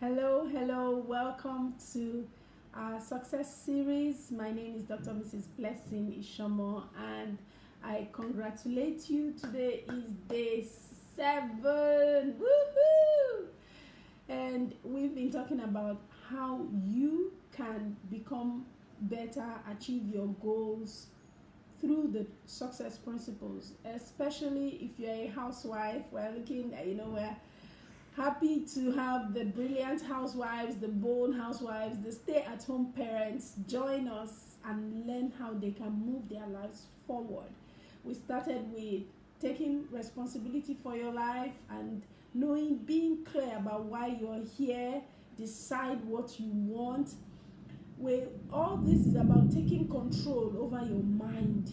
Hello, welcome to our success series. My name is Dr. Mrs. Blessing Ishomo, and I congratulate you. Today is day 7. Woohoo! And we've been talking about how you can become better, achieve your goals through the success principles, especially if you're a housewife. We're looking at, we're happy to have the brilliant housewives, the bold housewives, the stay-at-home parents join us and learn how they can move their lives forward. We started with taking responsibility for your life and being clear about why you're here, decide what you want. All this is about taking control over your mind.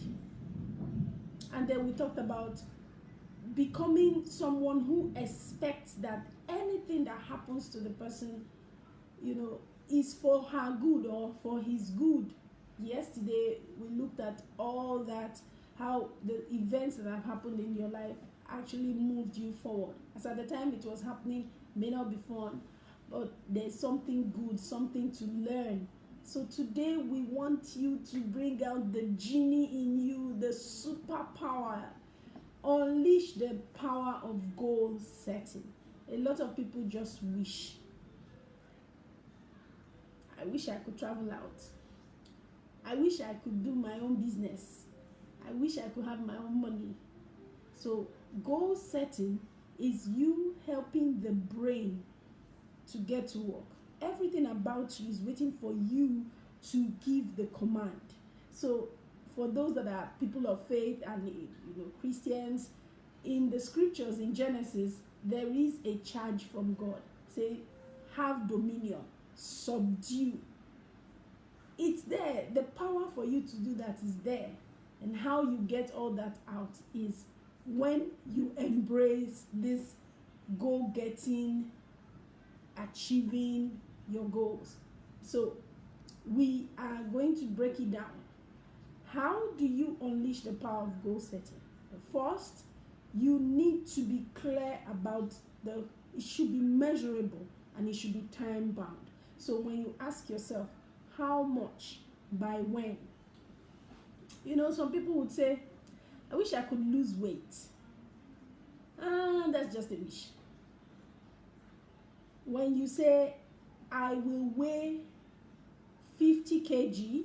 And then we talked about becoming someone who expects that anything that happens to the person, is for her good or for his good. Yesterday, we looked at all that, how the events that have happened in your life actually moved you forward. As at the time it was happening, may not be fun, but there's something good, something to learn. So today we want you to bring out the genie in you, the superpower. Unleash the power of goal setting. A lot of people just wish. I wish I could travel out. I wish I could do my own business. I wish I could have my own money. So goal setting is you helping the brain to get to work. Everything about you is waiting for you to give the command. So for those that are people of faith and Christians, in the scriptures in Genesis, there is a charge from God. Say, have dominion, subdue. It's there. The power for you to do that is there. And how you get all that out is when you embrace this goal-getting, achieving your goals. So we are going to break it down. How do you unleash the power of goal setting? First, you need to be clear about it should be measurable and it should be time bound. So when you ask yourself, how much, by when? Some people would say, I wish I could lose weight. That's just a wish. When you say, I will weigh 50 kg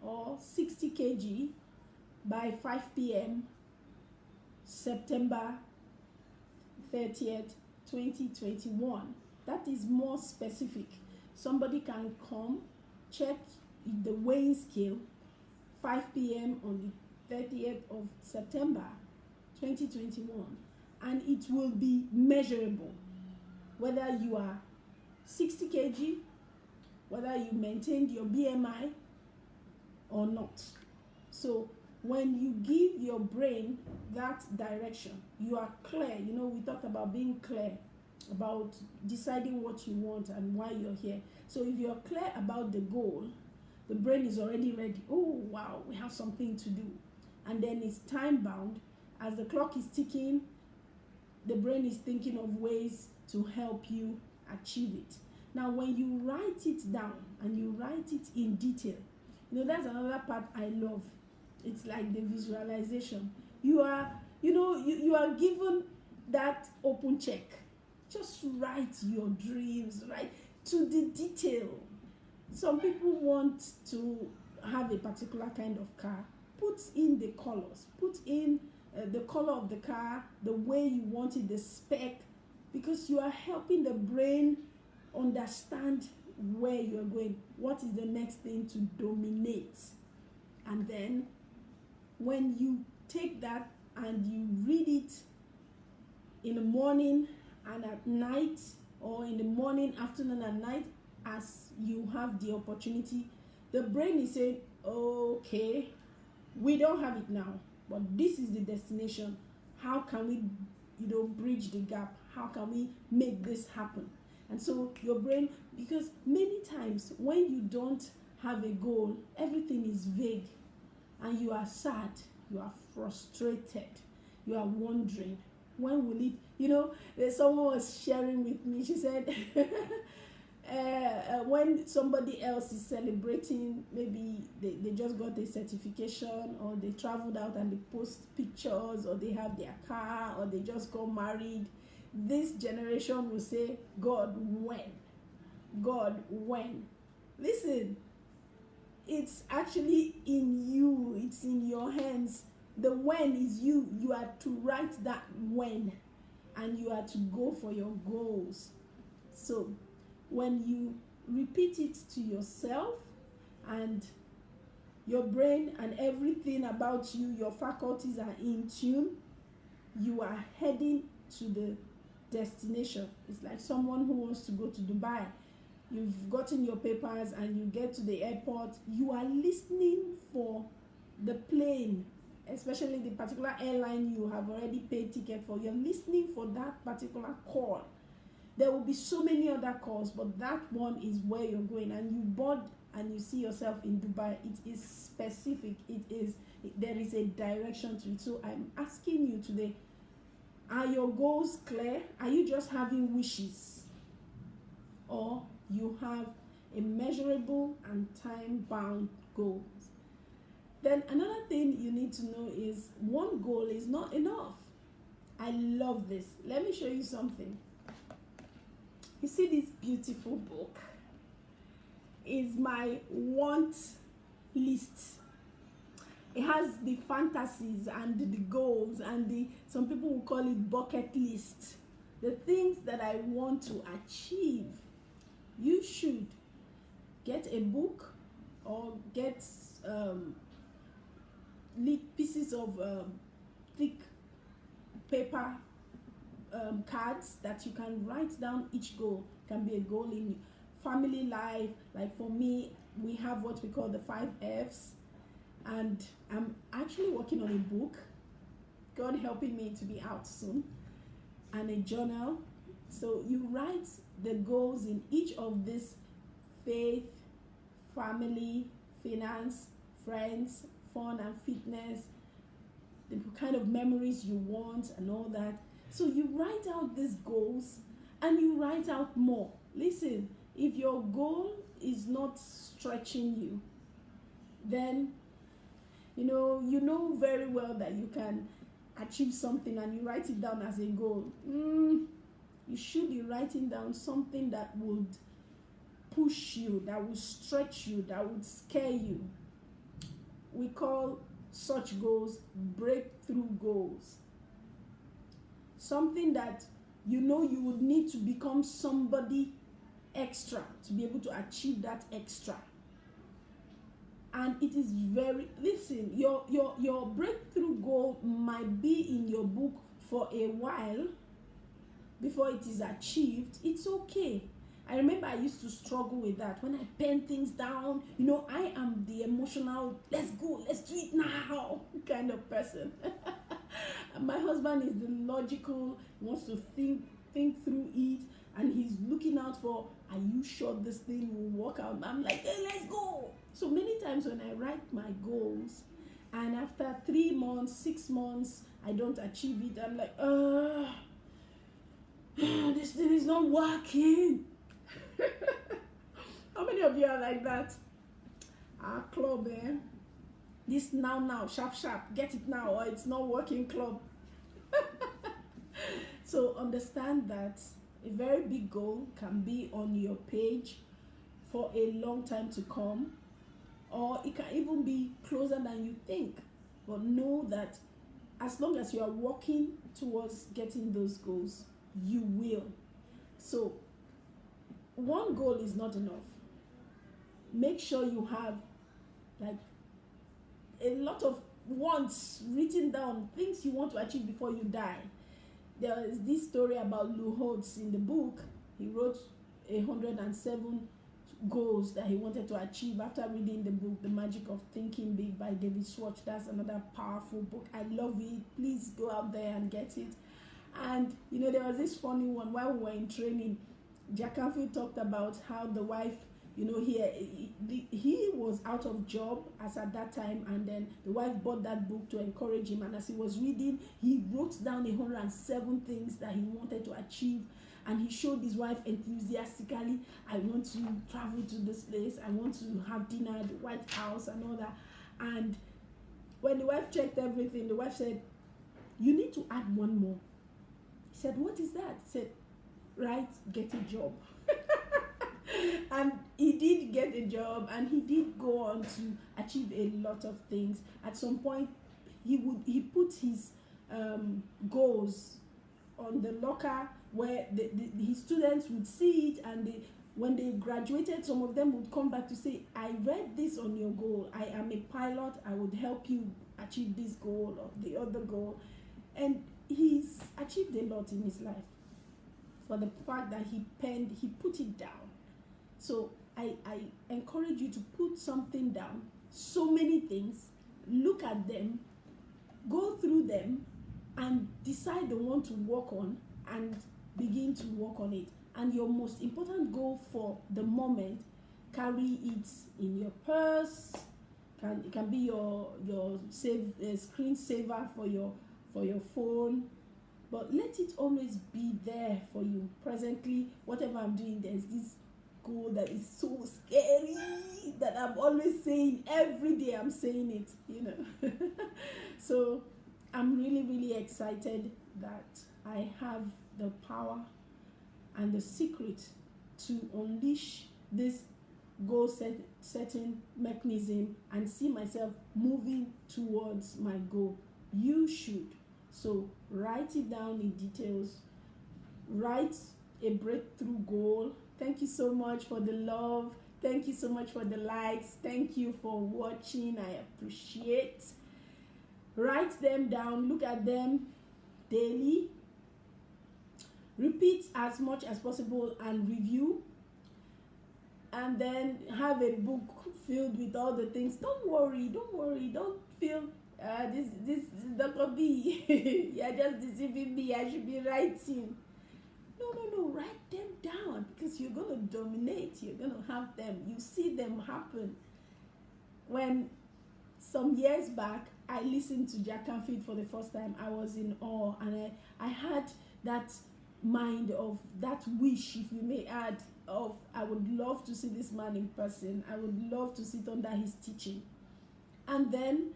or 60 kg by 5 p.m. September 30th, 2021. That is more specific. Somebody can come, check the weighing scale, 5 p.m. on the 30th of September 2021, and it will be measurable. Whether you are 60 kg, whether you maintained your BMI or not. So when you give your brain that direction, you are clear. We talked about being clear, about deciding what you want and why you're here. So if you're clear about the goal, the brain is already ready. Oh, wow, we have something to do. And then it's time bound. As the clock is ticking, the brain is thinking of ways to help you achieve it. Now, when you write it down and you write it in detail, that's another part I love. It's like the visualization. You are given that open check. Just write your dreams, right, to the detail. Some people want to have a particular kind of car. Put in the colors. Put in the color of the car, the way you want it, the spec, because you are helping the brain understand where you're going. What is the next thing to dominate? And then when you take that and you read it in the morning and at night, or in the morning, afternoon, and night, as you have the opportunity, the brain is saying, okay, we don't have it now, but this is the destination. How can we bridge the gap? How can we make this happen? And so your brain, because many times when you don't have a goal, everything is vague, and you are sad, you are frustrated, you are wondering, when will it, someone was sharing with me, she said, when somebody else is celebrating, maybe they just got a certification, or they traveled out and they post pictures, or they have their car, or they just got married, this generation will say, God, when? God, when? Listen, it's actually in you, it's in your hands. The when is you. You are to write that when, and you are to go for your goals. So when you repeat it to yourself, and your brain and everything about you, your faculties are in tune, you are heading to the destination. It's like someone who wants to go to Dubai. You've gotten your papers and you get to the airport. You are listening for the plane, especially the particular airline you have already paid ticket for. You're listening for that particular call. There will be so many other calls, but that one is where you're going, and you board and you see yourself in Dubai. It is specific. There is a direction to it. So I'm asking you today, are your goals clear? Are you just having wishes? Or you have a measurable and time-bound goals? Then another thing you need to know is one goal is not enough. I love this. Let me show you something. You see this beautiful book? It's my want list. It has the fantasies and the goals, and some people will call it bucket list. The things that I want to achieve. You should get a book, or get pieces of thick paper cards that you can write down each goal. It can be a goal in family life. Like for me, we have what we call the 5 F's, and I'm actually working on a book, God helping me to be out soon, and a journal. So you write the goals in each of these: faith, family, finance, friends, fun and fitness, the kind of memories you want and all that. So you write out these goals, and you write out more. Listen, if your goal is not stretching you, then you know very well that you can achieve something, and you write it down as a goal. You should be writing down something that would push you, that would stretch you, that would scare you. We call such goals breakthrough goals. Something that you would need to become somebody extra to be able to achieve that extra. And it is listen, your breakthrough goal might be in your book for a while before it is achieved. It's okay. I remember I used to struggle with that. When I pen things down, I am the emotional, let's go, let's do it now kind of person. And my husband is the logical, wants to think through it, and he's looking out for, are you sure this thing will work out? I'm like, hey, let's go. So many times when I write my goals, and after 3 months, 6 months, I don't achieve it, I'm like, this thing is not working. How many of you are like that? Our club, this now, sharp, get it now, or it's not working club. So understand that a very big goal can be on your page for a long time to come, or it can even be closer than you think. But know that as long as you are working towards getting those goals, you will. So one goal is not enough. Make sure you have like a lot of wants written down, things you want to achieve before you die. There is this story about Lou Holtz in the book. He wrote 107 goals that he wanted to achieve after reading the book, The Magic of Thinking Big by David Schwartz. That's another powerful book. I love it. Please go out there and get it. And there was this funny one while we were in training. Jack Canfield talked about how the wife, you know, he was out of job as at that time, and then the wife bought that book to encourage him, and as he was reading, he wrote down 107 things that he wanted to achieve, and he showed his wife enthusiastically, I want to travel to this place, I want to have dinner at the White House and all that. And when the wife checked everything, the wife said, you need to add one more. He said, what is that? He said, right, get a job. And he did get a job, and he did go on to achieve a lot of things. At some point, he put his goals on the locker where his students would see it, and when they graduated, some of them would come back to say, I read this on your goal. I am a pilot. I would help you achieve this goal or the other goal. And he's achieved a lot in his life for the fact that he put it down. So I encourage you to put something down, so many things, look at them, go through them, and decide the one to work on and begin to work on it. And your most important goal for the moment, carry it in your purse. It can be your screen saver for your phone, but let it always be there for you. Presently, whatever I'm doing, there's this goal that is so scary that I'm always saying, every day I'm saying it, you know. So I'm really, really excited that I have the power and the secret to unleash this goal setting mechanism and see myself moving towards my goal. You should. So write it down in details. Write a breakthrough goal. Thank you so much for the love. Thank you so much for the likes. Thank you for watching. I appreciate. Write them down. Look at them daily. Repeat as much as possible and review. And then have a book filled with all the things. Don't worry. Don't feel this is Dr. B. You're just deceiving me. I should be writing. No, write them down, because you're going to dominate. You're going to have them. You see them happen. When some years back, I listened to Jack Canfield for the first time, I was in awe, and I had that mind of that wish, if you may add, of I would love to see this man in person. I would love to sit under his teaching. And then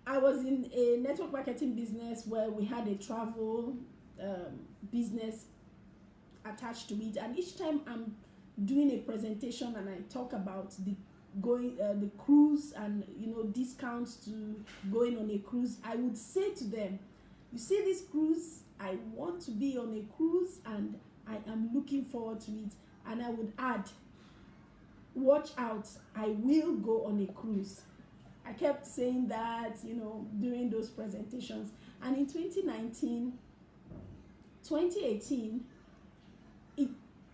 I was in a network marketing business where we had a travel business attached to it, and each time I'm doing a presentation and I talk about the cruise and discounts to going on a cruise, I would say to them, you see this cruise, I want to be on a cruise and I am looking forward to it. And I would add, watch out, I will go on a cruise. I kept saying that, during those presentations. And in 2018,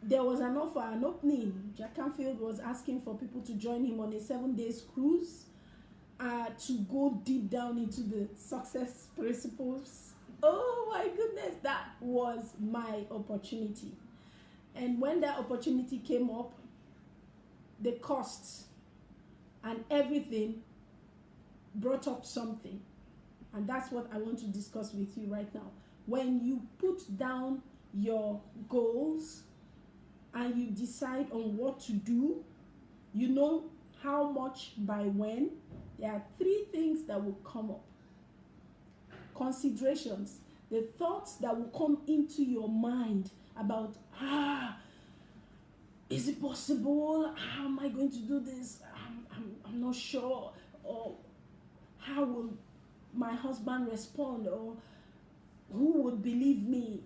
there was an offer, an opening. Jack Canfield was asking for people to join him on a 7-day cruise to go deep down into the success principles. Oh my goodness, that was my opportunity. And when that opportunity came up, the costs and everything brought up something. And that's what I want to discuss with you right now. When you put down your goals and you decide on what to do, you know how much by when, there are 3 things that will come up. Considerations, the thoughts that will come into your mind about, is it possible? How am I going to do this? I'm not sure. Or how will my husband respond? Or who would believe me?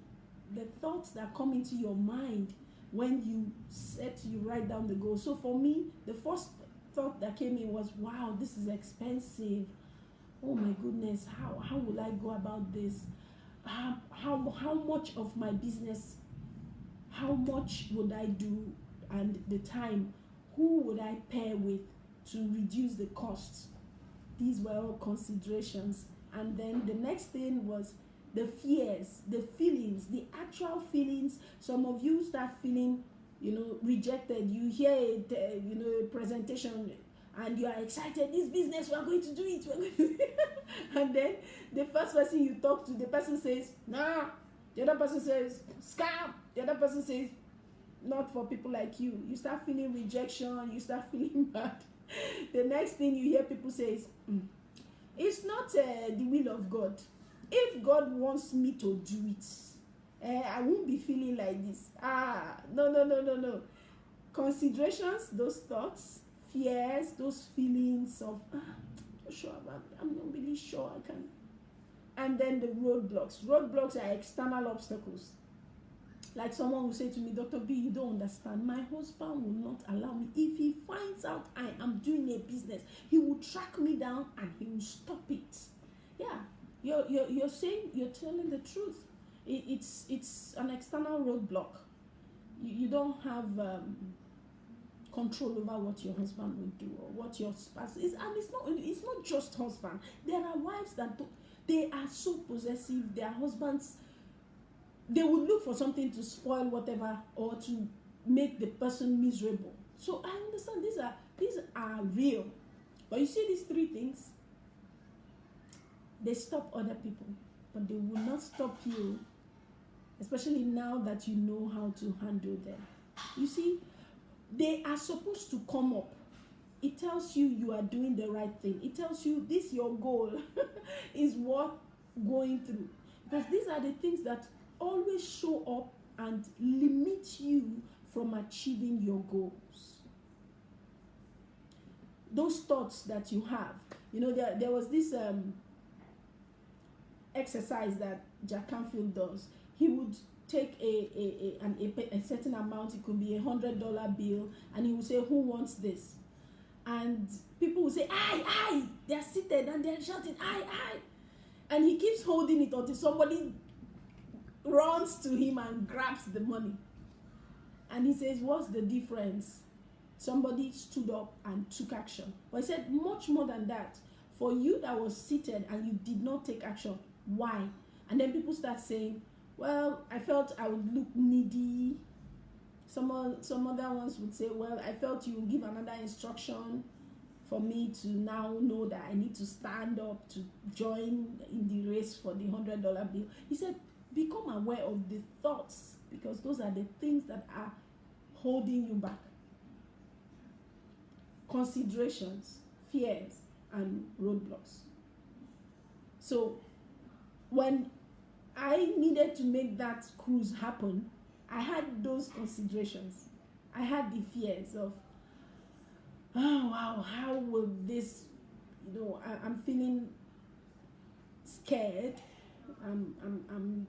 The thoughts that come into your mind when you write down the goal. So for me, the first thought that came in was, wow, this is expensive. Oh my goodness, how will I go about this? How much of my business, how much would I do, and the time, who would I pair with to reduce the costs? These were all considerations. And then the next thing was the fears, the feelings, the actual feelings. Some of you start feeling rejected. You hear a presentation and you are excited. This business, we are going to do it. We're going to do it. And then the first person you talk to, the person says, nah. The other person says, scam. The other person says, not for people like you. You start feeling rejection. You start feeling bad. The next thing you hear people say is, it's not the will of God. If God wants me to do it, I won't be feeling like this. No. Considerations, those thoughts, fears, those feelings of, I'm not really sure I can. And then the roadblocks. Roadblocks are external obstacles. Like someone will say to me, Dr. B, you don't understand. My husband will not allow me. If he finds out I am doing a business, he will track me down and he will stop it. Yeah, you're telling the truth. It's an external roadblock. You don't have control over what your husband will do or what your spouse is. And it's not just husband. There are wives that they are so possessive. Their husbands, they would look for something to spoil whatever or to make the person miserable. So I understand these are real. But you see these three things, they stop other people, but they will not stop you, especially now that you know how to handle them. You see, they are supposed to come up. It tells you are doing the right thing. It tells you this your goal is worth going through. Because these are the things that always show up and limit you from achieving your goals. Those thoughts that you have. There was this exercise that Jack Canfield does. He would take a certain amount. It could be $100 bill, and he would say, who wants this? And people will say, I. They're seated and they're shouting, I. And he keeps holding it until somebody runs to him and grabs the money. And he says, what's the difference? Somebody stood up and took action. But he said, much more than that. For you that was seated and you did not take action, why? And then people start saying, well, I felt I would look needy. Some other ones would say, well, I felt you would give another instruction for me to now know that I need to stand up to join in the race for the $100 bill. He said, become aware of the thoughts, because those are the things that are holding you back. Considerations, fears, and roadblocks. So when I needed to make that cruise happen, I had those considerations. I had the fears of, oh wow, how will this, I'm feeling scared. I'm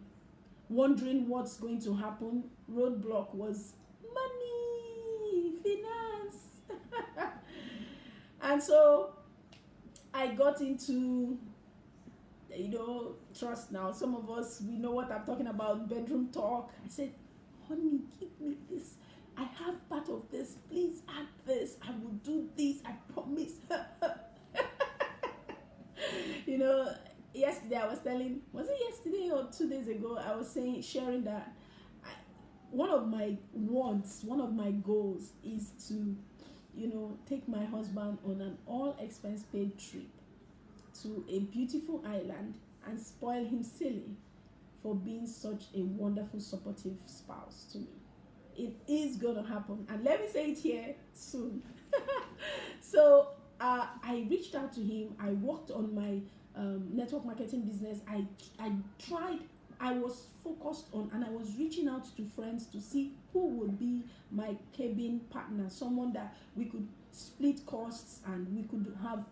wondering what's going to happen. Roadblock was money, finance. And so I got into, trust now. Some of us, we know what I'm talking about, bedroom talk. I said, honey, give me this. I have part of this. Please add this. I will do this. I promise. Yesterday I was telling, was it yesterday or 2 days ago? I was sharing that one of my wants, one of my goals is to, take my husband on an all-expense paid trip to a beautiful island and spoil him silly for being such a wonderful, supportive spouse to me. It is going to happen. And let me say it here soon. So I reached out to him. I worked on my network marketing business. I tried. I was focused on, and I was reaching out to friends to see who would be my cabin partner, someone that we could split costs and we could have,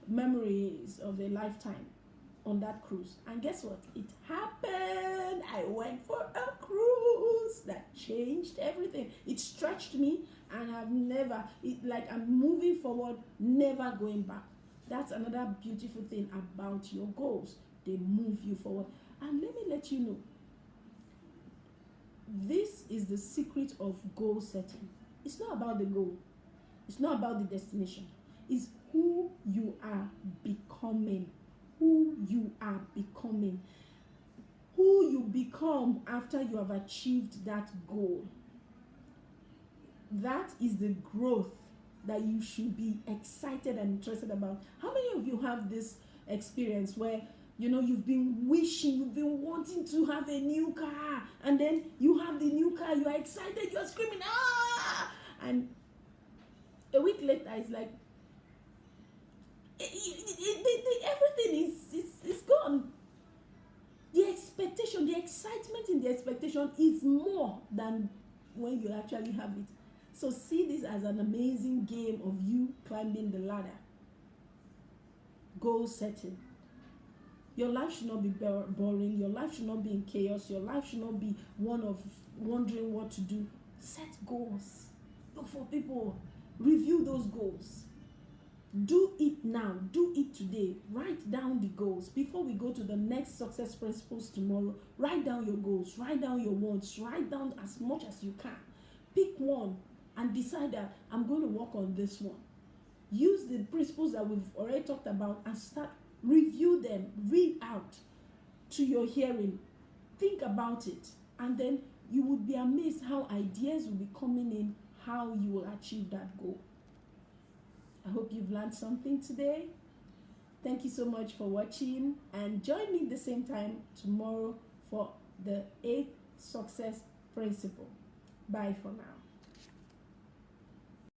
memories of a lifetime on that cruise. And guess what? It happened. I went for a cruise that changed everything. It stretched me, and I'm moving forward, never going back. That's another beautiful thing about your goals. They move you forward. And let me let you know, this is the secret of goal setting. It's not about the goal. It's not about the destination. It's who you are becoming. Who you are becoming. Who you become after you have achieved that goal. that is the growth that you should be excited and interested about. How many of you have this experience where you've been wishing, you've been wanting to have a new car, and then you have the new car, you are excited, you're screaming, ah! And a week later, it's like everything is gone. The expectation, the excitement in the expectation is more than when you actually have it. So see this as an amazing game of you climbing the ladder. Goal setting. Your life should not be boring. Your life should not be in chaos. Your life should not be one of wondering what to do. Set goals. Look for people. Review those goals. Do it now. Do it today. Write down the goals. Before we go to the next success principles tomorrow, write down your goals. Write down your wants. Write down as much as you can. Pick one and decide that I'm going to work on this one. Use the principles that we've already talked about and start. Review them. Read out to your hearing. Think about it. And then you would be amazed how ideas will be coming in, how you will achieve that goal. I hope you've learned something today. Thank you so much for watching, and join me the same time tomorrow for the 8th success principle. Bye for now.